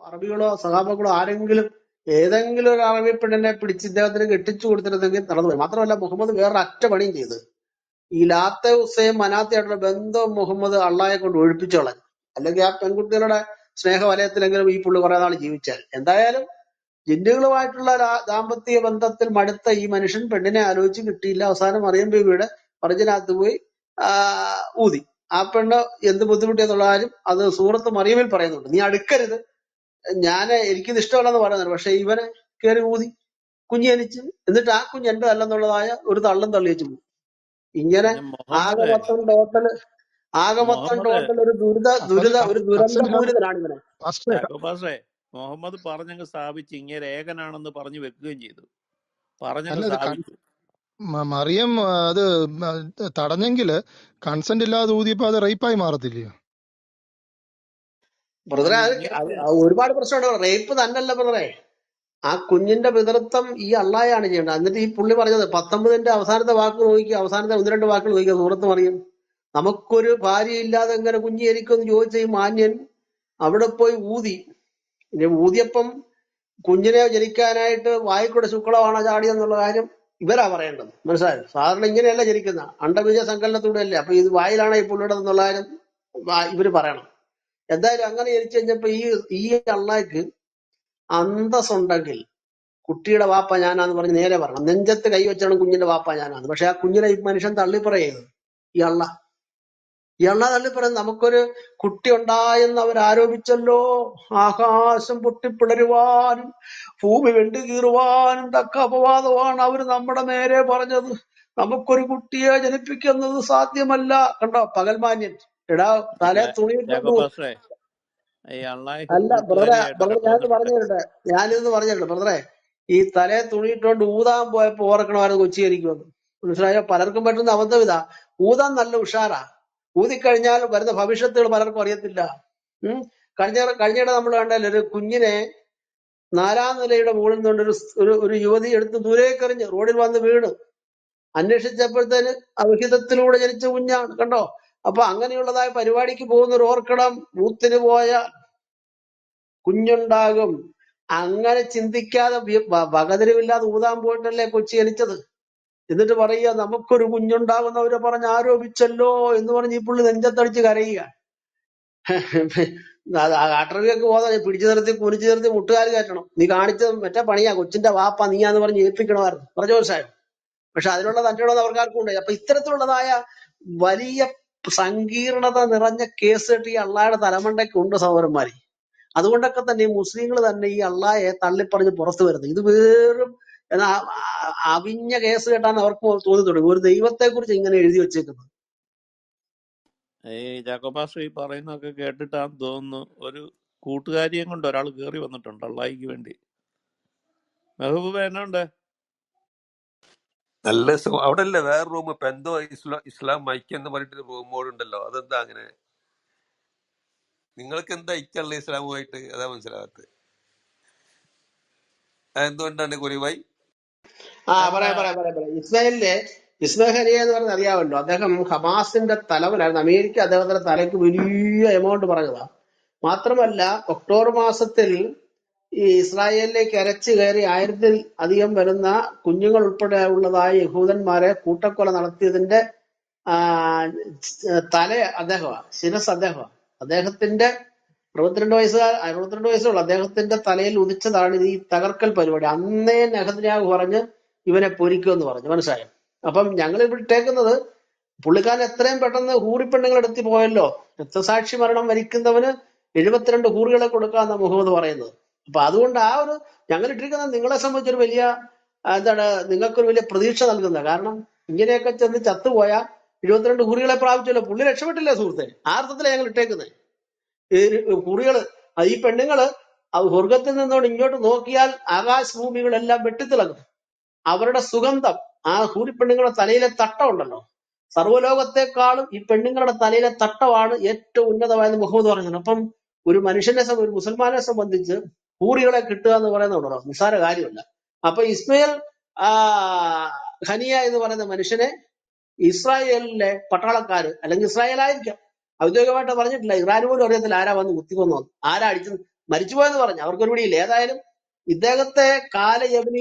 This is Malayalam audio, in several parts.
അറബികളോ സഹാബകളോ ആരെങ്കിലും ഏതെങ്കിലും ഒരു അറബി പെണ്ണിനെ പിടിച്ച് ഇദ്ദേഹത്തിന് കെട്ടിച്ചു കൊടുത്തിരുന്നെങ്കിൽ നടന്നുപോയി. മാത്രമല്ല മുഹമ്മദ് വേറൊരു അറ്റ പണിയും ചെയ്ത് ഈ ലാത്ത ഹുസൈൻ മനാത്തയായിട്ടുള്ള ബന്ധം മുഹമ്മദ് അള്ളാഹെ കൊണ്ട് ഒഴിപ്പിച്ചു കളഞ്ഞു. അല്ലെങ്കിൽ ആ പെൺകുട്ടികളുടെ സ്നേഹവലയത്തിലെങ്കിലും ഈ പുള്ളി കുറെ നാൾ ജീവിച്ചാൽ. എന്തായാലും ജിന്നുകളുമായിട്ടുള്ള ദാമ്പത്യ ബന്ധത്തിൽ മടുത്ത ഈ മനുഷ്യൻ പെണ്ണിനെ ആലോചിച്ച് കിട്ടിയില്ല. അവസാനം മറിയം ബീവിയുടെ വർജിനകത്ത് പോയി ഊതി. ആ പെണ്ണ് എന്ത് ബുദ്ധിമുട്ടിയെന്നുള്ള കാര്യം അത് സൂറത്ത് മറിയമിൽ പറയുന്നുണ്ട്. നീ അടുക്കരുത്, എനിക്കിത് ഇഷ്ടമല്ലെന്ന് പറയുന്നത്. പക്ഷെ ഇവനെ കയറി ഊതി, കുഞ്ഞ് ജനിച്ചു. എന്നിട്ട് ആ കുഞ്ഞ് എന്റെ അല്ലെന്നുള്ളതായ ഒരു തള്ളും തള്ളിയേച്ചു പോകും. ഇങ്ങനെ ആകെ മൊത്തം ടോട്ടൽ ഒരു ദുരന്തപൂരിതനാണ് ഇവനെ. മുഹമ്മദ് പറഞ്ഞങ്ങ് സ്ഥാപിച്ച് ഇങ്ങനെ ഏകനാണെന്ന് പറഞ്ഞു വെക്കുകയും ചെയ്തു. മറിയം അത് തടഞ്ഞെങ്കില് കൺസെന്റ് ഇല്ലാതെ ഊതിയപ്പോ അത് റേപ്പായി മാറത്തില്ലയോ? ബ്രദറെ ഒരുപാട് പ്രശ്നമുണ്ട്. റേപ്പ് തന്നല്ല ബ്രദറെ, ആ കുഞ്ഞിന്റെ പിതൃത്വം ഈ അള്ളായാണ് ചെയ്യേണ്ടത്. എന്നിട്ട് ഈ പുള്ളി പറഞ്ഞത് 19 അവസാനത്തെ വാക്ക് നോക്കിക്കുക, അവസാനത്തെ 1-2 വാക്കുകൾ നോക്കിക്കുക. സൂറത്ത് മറിയം, നമുക്കൊരു ഭാര്യയില്ലാതെ എങ്ങനെ കുഞ്ഞ് ജനിക്കുമെന്ന് ചോദിച്ച ഈ മാന്യൻ അവിടെ പോയി ഊതി. ഇനി ഊതിയപ്പം കുഞ്ഞിനെ ജനിക്കാനായിട്ട് വായിക്കൂടെ ശുക്ലമാണോ ചാടിയെന്നുള്ള കാര്യം ഇവരാ പറയേണ്ടത്. മനസ്സിലായോ? സാധാരണ ഇങ്ങനെയല്ല ജനിക്കുന്ന, അണ്ടബീജ സങ്കലനത്തിലൂടെ അല്ലേ. അപ്പൊ ഇത് വായിലാണ് ഈ പുള്ളിയുടെ എന്നുള്ള കാര്യം ഇവര് പറയണം. എന്തായാലും അങ്ങനെ ജനിച്ചു കഴിഞ്ഞപ്പോ ഈ അള്ളാഹ്ക്ക് അന്തസ്സുണ്ടെങ്കിൽ കുട്ടിയുടെ വാപ്പ ഞാനാന്ന് പറഞ്ഞ് നേരെ പറയണം. നെഞ്ചത്ത് കൈവച്ചാണ് കുഞ്ഞിന്റെ വാപ്പ ഞാനാന്ന്. പക്ഷെ ആ കുഞ്ഞിനെ ഈ മനുഷ്യൻ തള്ളിപ്പറയുന്നത് ഈ അള്ളാഹ് തള്ളിപ്പറയുന്നത്. നമുക്കൊരു കുട്ടി ഉണ്ടായെന്ന് അവർ ആരോപിച്ചല്ലോ, ആകാശം പൊട്ടിപ്പിളരുവാനും ഭൂമി വെണ്ടു കീറുവാനും തക്ക അപവാദമാണ് അവര് നമ്മുടെ നേരെ പറഞ്ഞത്. നമുക്കൊരു കുട്ടിയെ ജനിപ്പിക്കുന്നത് സാധ്യമല്ല. കണ്ടോ പകൽമാന്യൻ. എടാ തലേ തുണിയിട്ടുണ്ട്. അല്ല ബ്രദറെ, ഞാനിന്ന് പറഞ്ഞിട്ടുണ്ട് ബ്രദറെ, ഈ തലേ തുണിയിട്ടോണ്ട് ഊതാൻ പോയപ്പോ ഓർക്കണമായിരുന്നു കൊച്ചി ജനിക്കുമെന്ന്. മനസ്സിലായോ? പലർക്കും പറ്റുന്ന അബദ്ധം ഇതാ. ഊതാൻ നല്ല ഉഷാറാ, ഊതിക്കഴിഞ്ഞാൽ വരുന്ന ഭവിഷ്യത്തുകൾ പലർക്കും അറിയത്തില്ല. കഴിഞ്ഞിടെ നമ്മൾ കണ്ടല്ലോ, ഒരു കുഞ്ഞിനെ 4ാം നിലയുടെ മുകളിൽ നിന്നുകൊണ്ട് ഒരു യുവതി എടുത്ത് ദൂരേക്കെറിഞ്ഞ് റോഡിൽ വന്ന് വീണ്. അന്വേഷിച്ചപ്പോഴത്തേന് അവിഹിതത്തിലൂടെ ജനിച്ച കുഞ്ഞാണ്. കണ്ടോ? അപ്പൊ അങ്ങനെയുള്ളതായ പരിപാടിക്ക് പോകുന്നവർ ഓർക്കണം, ബൂത്തിന് പോയ കുഞ്ഞുണ്ടാകും. അങ്ങനെ ചിന്തിക്കാതെ വകതിരിവില്ലാതെ ഊതാൻ പോയിട്ടല്ലേ കൊച്ചി ജനിച്ചത്. എന്നിട്ട് പറയുക നമുക്കൊരു കുഞ്ഞുണ്ടാകുന്നവരെ പറഞ്ഞ് ആരോപിച്ചല്ലോ എന്ന് പറഞ്ഞ് ഈ പുള്ളി നെഞ്ചത്തടിച്ച് കരയുക. അട്ടറിയൊക്കെ പോകാതെ പിടിച്ചു നിർത്തി കുനിച്ചു നിർത്തി മുട്ടുകാർ കയറ്റണം. നീ കാണിച്ചത് മറ്റേ പണിയാ, കൊച്ചിന്റെ വാപ്പ നീയാന്ന് പറഞ്ഞ് ഏൽപ്പിക്കണമായിരുന്നു. പറഞ്ഞു മനസ്സിലായോ? പക്ഷെ അതിനുള്ള തന്നെയുള്ളത് അവർക്കാർക്കും ഉണ്ട്. അപ്പൊ ഇത്തരത്തിലുള്ളതായ വലിയ സങ്കീർണത നിറഞ്ഞ കേസ് കെട്ടി ഈ അള്ളാഹയുടെ തലമണ്ടയ്ക്ക് ഉണ്ട് സഹോദരന്മാരെ. അതുകൊണ്ടൊക്കെ തന്നെ ഈ മുസ്ലിങ്ങൾ തന്നെ ഈ അള്ളാഹയെ തള്ളിപ്പറഞ്ഞ് പുറത്തു വരുന്നത്. ഇത് വെറും അവിഞ്ഞ കേസ് കേട്ടാന്ന് അവർക്ക് തോന്നി തുടങ്ങി. ഒരു ദൈവത്തെ കുറിച്ച് ഇങ്ങനെ എഴുതി വെച്ചേക്കുന്നത്. ജാക്കോബാസ് ഈ പറയുന്നൊക്കെ കേട്ടിട്ടാന്ന് തോന്നുന്നു ഒരു കൂട്ടുകാരിയും കൊണ്ട് ഒരാൾ കേറി വന്നിട്ടുണ്ട് അള്ളാഹിക്ക് വേണ്ടി. മെഹബൂബ എന്നാണ്ട്? നല്ല സുഖം. അവിടെ അല്ലേ വേറെ റൂം പെന്തോ ഇസ്ലാം ഐക്യം എന്ന് പറഞ്ഞിട്ട് റൂമോടുണ്ടല്ലോ, അതെന്താ അങ്ങനെ? നിങ്ങൾക്ക് എന്താ ഐക്യമുള്ള ഇസ്ലാമുമായിട്ട്? അതാ മനസ്സിലാകാത്തത്. അതെന്തുകൊണ്ടാണ് കുറിവായി? പറയാം. ഇസ്മായിൽ ഹനിയ എന്ന് പറഞ്ഞത് അറിയാമല്ലോ. അദ്ദേഹം ഹമാസിന്റെ തലവനായിരുന്നു. അമേരിക്ക അദ്ദേഹത്തിന്റെ തലയ്ക്ക് വലിയ എമൗണ്ട് പറഞ്ഞതാ. മാത്രമല്ല ഒക്ടോബർ മാസത്തിൽ ഈ ഇസ്രായേലിലേക്ക് അരച്ചു കയറി 1000-ൽ അധികം വരുന്ന കുഞ്ഞുങ്ങൾ ഉൾപ്പെടെ ഉള്ളതായ യഹൂദന്മാരെ കൂട്ടക്കൊല നടത്തിയതിന്റെ തല അദ്ദേഹമാണ്, ശിരസ് അദ്ദേഹമാണ്. അദ്ദേഹത്തിന്റെ 62 വയസ്സുള്ള അദ്ദേഹത്തിന്റെ തലയിൽ ഉദിച്ചതാണ് ഈ തകർക്കൽ പരിപാടി. അന്നേ നെഹന്യാഹു പറഞ്ഞ് ഇവനെ പൊരിക്കുമെന്ന് പറഞ്ഞു. മനസ്സിലായോ? അപ്പം ഞങ്ങൾ ഇവിടെ ഇട്ടേക്കുന്നത് പുള്ളിക്കാരൻ എത്രയും പെട്ടെന്ന് ഹൂറിപ്പെണ്ണുങ്ങൾ എടുത്തി പോയല്ലോ. രക്തസാക്ഷി മരണം വരിക്കുന്നവന് 72 ഹൂറികളെ കൊടുക്കാന്ന മുഹമ്മദ് പറയുന്നത്. അപ്പൊ അതുകൊണ്ട് ഞങ്ങൾ ഇട്ടിരിക്കുന്നത് നിങ്ങളെ സംബന്ധിച്ചൊരു വലിയ നിങ്ങൾക്കൊരു വലിയ പ്രതീക്ഷ നൽകുന്നത്. കാരണം ഇങ്ങനെയൊക്കെ ചെന്ന് ചത്തുപോയാൽ 72 ഹൂറികളെ പ്രാപിച്ചല്ലോ, പുള്ളി രക്ഷപ്പെട്ടില്ലേ സുഹൃത്തെ? ആ അർത്ഥത്തിലാണ് ഞങ്ങൾ ഇട്ടേക്കുന്നത്. ഹൂറികള് ഈ പെണ്ണുങ്ങള് സ്വർഗത്തിൽ നിന്നോട് ഇങ്ങോട്ട് നോക്കിയാൽ ആകാശ ഭൂമികളെല്ലാം വെട്ടിത്തിളങ്ങും. അവരുടെ സുഗന്ധം, ആ ഹൂറിപ്പെണ്ണുങ്ങളുടെ തലയിലെ തട്ടം ഉണ്ടല്ലോ, സർവ്വലോകത്തെക്കാളും ഈ പെണ്ണുങ്ങളുടെ തലയിലെ തട്ടമാണ് ഏറ്റവും ഉന്നതമായെന്ന് മുഹമ്മദ് പറയുന്നത്. അപ്പം ഒരു ഒരു മുസൽമാനെ സംബന്ധിച്ച് ഹൂറികളെ കിട്ടുക എന്ന് പറയുന്നുണ്ടോ, നിസ്സാര കാര്യമല്ല. അപ്പൊ ഇസ്മയിൽ ഹനിയ എന്ന് പറയുന്ന മനുഷ്യനെ ഇസ്രായേലിലെ പട്ടാളക്കാര്, അല്ലെങ്കിൽ ഇസ്രായേൽ ആയിരിക്കാം, ഔദ്യോഗികമായിട്ട് പറഞ്ഞിട്ടില്ല, ഇറാൻ പോലും അറിയത്തില്ല ആരാ വന്ന് കുത്തിക്കൊന്നു, ആരാ അടിച്ചു മരിച്ചുപോയെന്ന് പറഞ്ഞു, അവർക്കൊരു പിടിയില്ല. ഏതായാലും ഇദ്ദേഹത്തെ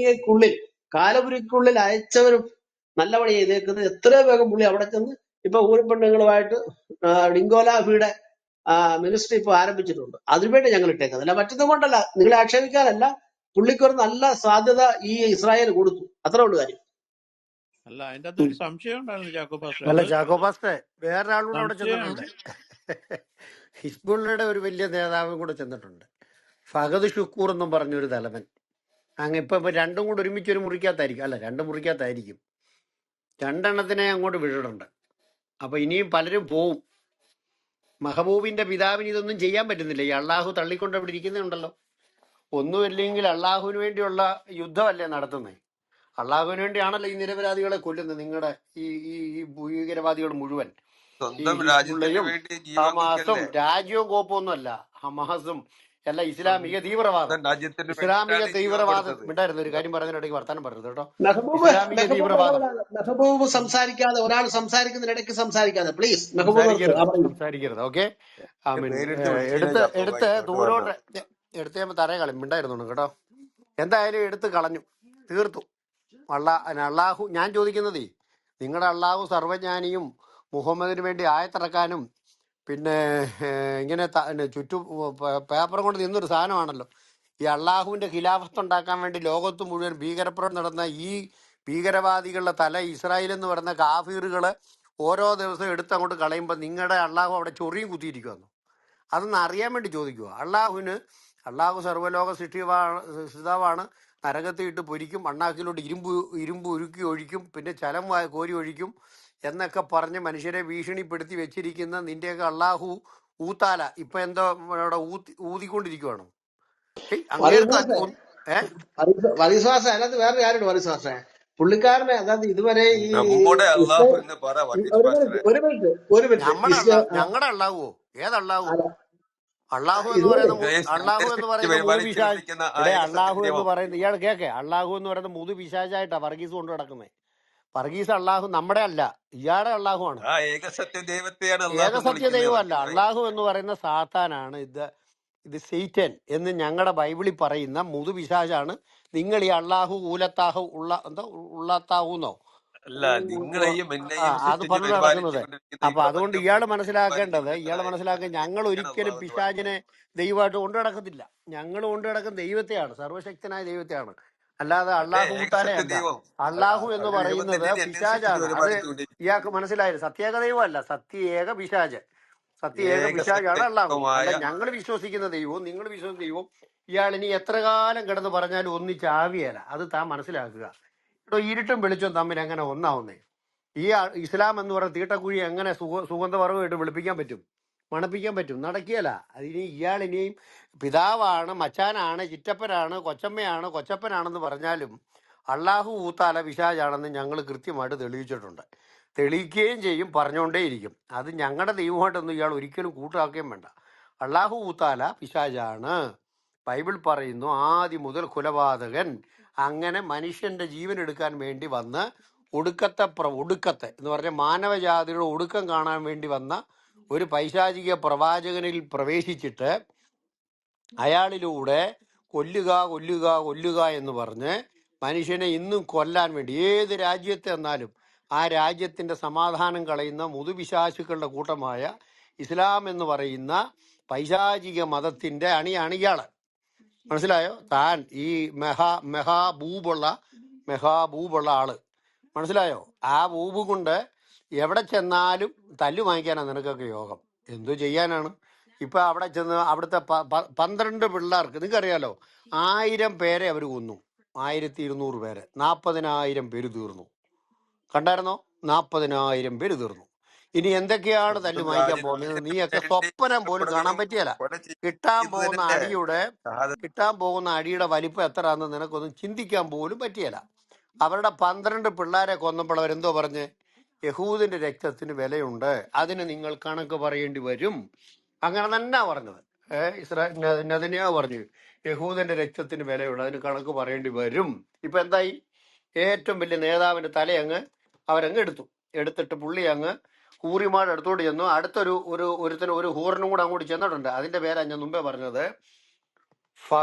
കാലപുരിക്കുള്ളിൽ അയച്ചവരും നല്ല പണി ചെയ്തേക്കുന്നത്. എത്രയോ വേഗം പുള്ളി അവിടെ ചെന്ന് ഇപ്പൊ ഊരുപെണ്ണുങ്ങളുമായിട്ട് ഡിങ്കോലാഫിയുടെ മിനിസ്ട്രി ഇപ്പൊ ആരംഭിച്ചിട്ടുണ്ട്. അതിനുവേണ്ടി ഞങ്ങൾ ഇട്ടേക്കുന്നത്, അല്ല മറ്റൊന്നും കൊണ്ടല്ല, നിങ്ങളെ ആക്ഷേപിക്കാനല്ല. പുള്ളിക്കൊരു നല്ല സാധ്യത ഈ ഇസ്രായേൽ കൊടുത്തു, അത്രേ ഉള്ളു കാര്യം. അല്ല, അതിന്റെ അകത്ത് ഒരു സംശയം ഉണ്ടായിരുന്നു ചാക്കോ പാസ്റ്റർ. അല്ല അത് ചാക്കോ പാസ്റ്ററെ, വേറൊരാളൂടെ അവിടെ സംശയം. ചെന്നിട്ടുണ്ട്. ഹിസ്ബുള്ളയുടെ ഒരു വലിയ നേതാവും കൂടെ ചെന്നിട്ടുണ്ട്, ഫഹദ് ഷുക്കൂർ എന്നും പറഞ്ഞൊരു തലവൻ. അങ്ങ് ഇപ്പൊ രണ്ടും കൂടെ ഒരുമിച്ച് ഒരു മുറിക്കകത്തായിരിക്കും, അല്ല രണ്ട് മുറിക്കകത്തായിരിക്കും. രണ്ടെണ്ണത്തിനെ അങ്ങോട്ട് വിട്ടിട്ടുണ്ട്. അപ്പൊ ഇനിയും പലരും പോവും. മെഹബൂബിന്റെ പിതാവിന് ഇതൊന്നും ചെയ്യാൻ പറ്റുന്നില്ല. ഈ അള്ളാഹു തള്ളിക്കൊണ്ട് അവിടെ ഇരിക്കുന്നുണ്ടല്ലോ. ഒന്നുമില്ലെങ്കിൽ അള്ളാഹുവിന് വേണ്ടിയുള്ള യുദ്ധമല്ലേ നടത്തുന്നത്? അള്ളാഹുവിന് വേണ്ടിയാണല്ലോ ഈ നിരപരാധികളെ കൊല്ലുന്നത്. നിങ്ങളുടെ ഈ ഈ ഈ ഭീകരവാദികൾ മുഴുവൻ, ഈ സ്വന്തം രാജ്യത്തിന് ഹിസ്ബുള്ളയും വേണ്ടി ജീവൻ ഹമാസും, കൊടുക്കല്ലേ? രാജ്യവും കോപ്പമൊന്നുമല്ല, ഹമാസും എല്ലാം ഇസ്ലാമിക തീവ്രവാദം. സ്വന്തം രാജ്യത്തിന് ഇസ്ലാമിക വേണ്ടിയിട്ടാണ് ജീവൻ തീവ്രവാദം കൊടുത്തത്. ഉണ്ടായിരുന്നു. ഒരു കാര്യം പറയുന്നതിനിടയ്ക്ക് വർത്താനം പറയരുത് കേട്ടോ. മെഹബൂബ് ഇസ്ലാമിക മെഹബൂബ് തീവ്രവാദം. ഇടപെടാതെ, മെഹബൂബ് സംസാരിക്കാതെ, ഒരാൾ സംസാരിക്കുന്നതിനിടയ്ക്ക് സംസാരിക്കാതെ, പ്ലീസ് മെഹബൂബ് നിർത്തുക. സംസാരിക്കരുത്. ഓക്കെ, ഐ മീൻ പേരിട്ട് വിളിച്ചില്ല എടുത്ത് ചാക്കോ എടുത്ത് ഭായി, അതുകൊണ്ട് ദൂരോട്ട് പറഞ്ഞ. എടുത്ത് ഞാൻ തറയെ കളിമ്പുണ്ടായിരുന്നു കേട്ടോ. എന്തായാലും എടുത്ത് കളഞ്ഞു, തീർത്തു. അള്ളാഹു, ഞാൻ ചോദിക്കുന്നതേ, നിങ്ങളുടെ അള്ളാഹു സർവ്വജ്ഞാനിയും മുഹമ്മദിന് വേണ്ടി ആയത്തിറക്കാനും പിന്നെ ഇങ്ങനെ ചുറ്റു പേപ്പർ കൊണ്ട് നിന്നൊരു സാധനമാണല്ലോ. ഈ അള്ളാഹുവിന്റെ ഖിലാഫത്ത് ഉണ്ടാക്കാൻ വേണ്ടി ലോകത്ത് മുഴുവൻ ഭീകരപ്രവർത്തനം നടന്ന ഈ ഭീകരവാദികളുടെ തല ഇസ്രായേൽ എന്ന് പറയുന്ന കാഫീറുകള് ഓരോ ദിവസവും എടുത്ത് അങ്ങോട്ട് കളയുമ്പോൾ നിങ്ങളുടെ അള്ളാഹു അവിടെ ചൊറിയും കുത്തിയിരിക്കുമെന്നു. അതൊന്ന് അറിയാൻ വേണ്ടി ചോദിക്കുക. അള്ളാഹു സർവ്വലോക സൃഷ്ടാവാണ്. നരകത്തിൽ ഇട്ട് പൊരിക്കും, അണ്ണാക്കിലോട്ട് ഇരുമ്പ് ഉരുക്കി ഒഴിക്കും, പിന്നെ ചലം കോരി ഒഴിക്കും എന്നൊക്കെ പറഞ്ഞ് മനുഷ്യരെ ഭീഷണിപ്പെടുത്തി വെച്ചിരിക്കുന്ന നിന്റെയൊക്കെ അള്ളാഹു ഊത്താല ഇപ്പൊ എന്തോ അവിടെ ഊതിക്കൊണ്ടിരിക്കുവാണ്. അങ്ങേർക്ക് വറിസ്വാസ അതിനകത്ത് വേറെ കാര്യമുണ്ട്. വറിസ്വാസ പുള്ളിക്കാരനെ, അതായത് ഇതുവരെ ഈ നമ്മുടെ അള്ളാഹു എന്ന് പറ വർഗീസ് പാസ്റ്ററെ. ഒരു മിനിറ്റ് ഞങ്ങളുടെ അള്ളാഹുവോ? ഏതള്ളാഹു? അള്ളാഹു എന്ന് ഇതുവരെ പറയുന്ന അള്ളാഹു എന്ന് പറയുന്ന വലിച്ചു മുതുപിശാജ്. പിടിക്കുന്ന ആ ഇവിടെ ഏകസത്യ അള്ളാഹു എന്ന് ദൈവം. പറയുന്ന ഇയാൾ കേക്കെ, അള്ളാഹു എന്ന് പറയുന്ന മുതുപിശാചായിട്ടാ വർഗീസ് കൊണ്ട് നടക്കുന്നത്. വർഗീസ് അള്ളാഹു നമ്മുടെ അല്ല, ഇയാളുടെ അള്ളാഹു ആണ്. ആ ഏകസത്യ ദൈവത്തെയാണ് അള്ളാഹു എന്ന് ഏകസത്യ വിളിക്കുന്നത് ദൈവമല്ല, വർഗീസ് ഭായി. അള്ളാഹു എന്ന് പറയുന്ന സാത്താനാണ്. ഇത് സെയ്റ്റൻ എന്ന് ഞങ്ങളുടെ ബൈബിളിൽ പറയുന്ന മുതുപിശാചാണ്. നിങ്ങൾ ഈ അള്ളാഹു ഉള്ളത്താഹുന്നോ അല്ല, നിങ്ങളെയും എന്നെയും അത് സൃഷ്ടിച്ച് പറഞ്ഞു പരിപാലിച്ചു നടക്കുന്നത്. കൊണ്ടിരിക്കുന്ന ഈ അപ്പൊ അതുകൊണ്ട് പ്രപഞ്ചം ഇയാൾ മുഴുവൻ മനസ്സിലാക്കേണ്ടത്, പരിപാലിച്ചുകൊണ്ടിരിക്കുന്ന ഞങ്ങൾ ഏകസത്യമാണ് ഒരിക്കലും അള്ളാഹു എന്ന് പിശാചിനെ പറയുന്നത്. ദൈവമായിട്ട് കൊണ്ടു നടക്കത്തില്ല. ഞങ്ങൾ കൊണ്ടു നടക്കുന്ന ദൈവത്തെയാണ്, സർവശക്തനായ ദൈവത്തെയാണ്, അല്ലാതെ അതെ, അള്ളാഹു ഏകസത്യ കൂത്താലയല്ല. ദൈവം. അള്ളാഹു എന്ന് ഒരു ദൈവം പറയുന്നത് തന്നെയാണ് എന്നെ സൃഷ്ടിച്ച് പിശാചാണ്. അത് പരിപാലിച്ചുകൊണ്ടിരിക്കുന്നത്. ഇയാൾക്ക് മനസ്സിലായില്ല. സത്യേക ദൈവമല്ല, സത്യേക പിശാച്. സത്യേക പിശാചാണ് അള്ളാഹു. ഏകസത്യമായ അല്ല ഞങ്ങൾ വിശ്വസിക്കുന്ന ദൈവവും നിങ്ങൾ വിശ്വസിക്കുന്ന ദൈവവും ഇയാൾ ഇനി എത്ര കാലം കിടന്ന് പറഞ്ഞാലും ഒന്നിച്ചാവിയല്ല. അത് താൻ മനസ്സിലാക്കുക. ഇവിടെ ഇരുട്ടും വെളിച്ചവും തമ്മിൽ എങ്ങനെ ഒന്നാവുന്നേ? ഈ ഇസ്ലാം എന്ന് പറയുന്ന തീട്ടക്കുഴി എങ്ങനെ സുഗന്ധവർഗമായിട്ട് വെളുപ്പിക്കാൻ പറ്റും, മണപ്പിക്കാൻ പറ്റും? നടക്കുകയല്ല. അതിനി ഇയാൾ ഇനിയും പിതാവാണ്, മച്ചാനാണ്, ചിറ്റപ്പനാണ്, കൊച്ചമ്മയാണ്, കൊച്ചപ്പനാണെന്ന് പറഞ്ഞാലും അള്ളാഹു ഊത്താല പിശാചാണെന്ന് ഞങ്ങൾ കൃത്യമായിട്ട് തെളിയിച്ചിട്ടുണ്ട്. തെളിയിക്കുകയും ചെയ്യും, പറഞ്ഞുകൊണ്ടേയിരിക്കും. അത് ഞങ്ങളുടെ ദൈവമായിട്ടൊന്നും ഇയാൾ ഒരിക്കലും കൂട്ടാക്കുകയും വേണ്ട. അള്ളാഹു ഊത്താല പിശാചാണ്. ബൈബിൾ പറയുന്നു ആദ്യം മുതൽ കൊലപാതകൻ. അങ്ങനെ മനുഷ്യന്റെ ജീവൻ എടുക്കാൻ വേണ്ടി വന്ന് ഒടുക്കത്തെ എന്ന് പറഞ്ഞാൽ മാനവജാതിയുടെ ഒടുക്കം കാണാൻ വേണ്ടി വന്ന ഒരു പൈശാചിക പ്രവാചകനിൽ പ്രവേശിച്ചിട്ട് അയാളിലൂടെ കൊല്ലുക എന്ന് പറഞ്ഞ് മനുഷ്യനെ ഇന്നും കൊല്ലാൻ വേണ്ടി ഏത് രാജ്യത്തെ എന്നാലും ആ രാജ്യത്തിന്റെ സമാധാനം കളയുന്ന മുതുപിശാചുക്കളുടെ കൂട്ടമായ ഇസ്ലാം എന്ന് പറയുന്ന പൈശാചിക മതത്തിന്റെ അണിയാണ് ഇയാള്. മനസ്സിലായോ? താൻ ഈ മെഹാബൂബുള്ള ആള്, മനസ്സിലായോ? ആ ബൂബ് കൊണ്ട് എവിടെ ചെന്നാലും തല്ലു വാങ്ങിക്കാനാണ് നിനക്കൊക്കെ യോഗം. എന്തോ ചെയ്യാനാണ്? ഇപ്പൊ അവിടെ ചെന്ന് അവിടുത്തെ 12 പിള്ളേർക്ക്, നിങ്ങൾക്കറിയാലോ, 1000 പേരെ അവർ കൊന്നു. 1200 പേരെ, 40,000 പേര് തീർന്നു. കണ്ടായിരുന്നോ? 40,000 പേര് തീർന്നു. ഇനി എന്തൊക്കെയാണ് തല്ലു സ്വന്തം വാങ്ങിക്കാൻ പോകുന്നത്? രാജ്യത്തിന് നീയൊക്കെ വേണ്ടി സ്വപ്നം പോലും കാണാൻ കൊല്ലപ്പെടുകയും പറ്റിയല്ല. കൊല കിട്ടാൻ ചെയ്യുന്നതിനല്ലേ പോകുന്ന അടിയുടെ വലിപ്പം എത്രയാണെന്ന് നിനക്കൊന്നും ചിന്തിക്കാൻ പോലും പറ്റിയല്ല. അവരുടെ 12 പിള്ളേരെ കൊന്നപ്പോൾ അവരെന്തോ പറഞ്ഞ്? യഹൂദിന്റെ രക്തത്തിന് വിലയുണ്ട്, അതിന് നിങ്ങൾ കണക്ക് പറയേണ്ടി വരും. അങ്ങനെ തന്നെ പറഞ്ഞത്. നെതന്യാഹു പറഞ്ഞു യഹൂദന്റെ രക്തത്തിന് വിലയുണ്ട്, അതിന് കണക്ക് പറയേണ്ടി വരും. ഇപ്പൊ എന്തായി? ഏറ്റവും വലിയ നേതാവിന്റെ തലയങ്ങ് അവരങ്ങ് എടുത്തിട്ട് പുള്ളി അങ്ങ് ഹൂറിമാരുടെ അടുത്തോട്ട് ചെന്നു. അടുത്തൊരു ഒരുത്തിന് ഒരു ഹൂറിനും കൂടെ അങ്ങോട്ട് ചെന്നിട്ടുണ്ട്. അതിന്റെ പേരാ ഞാൻ മുമ്പേ പറഞ്ഞത്.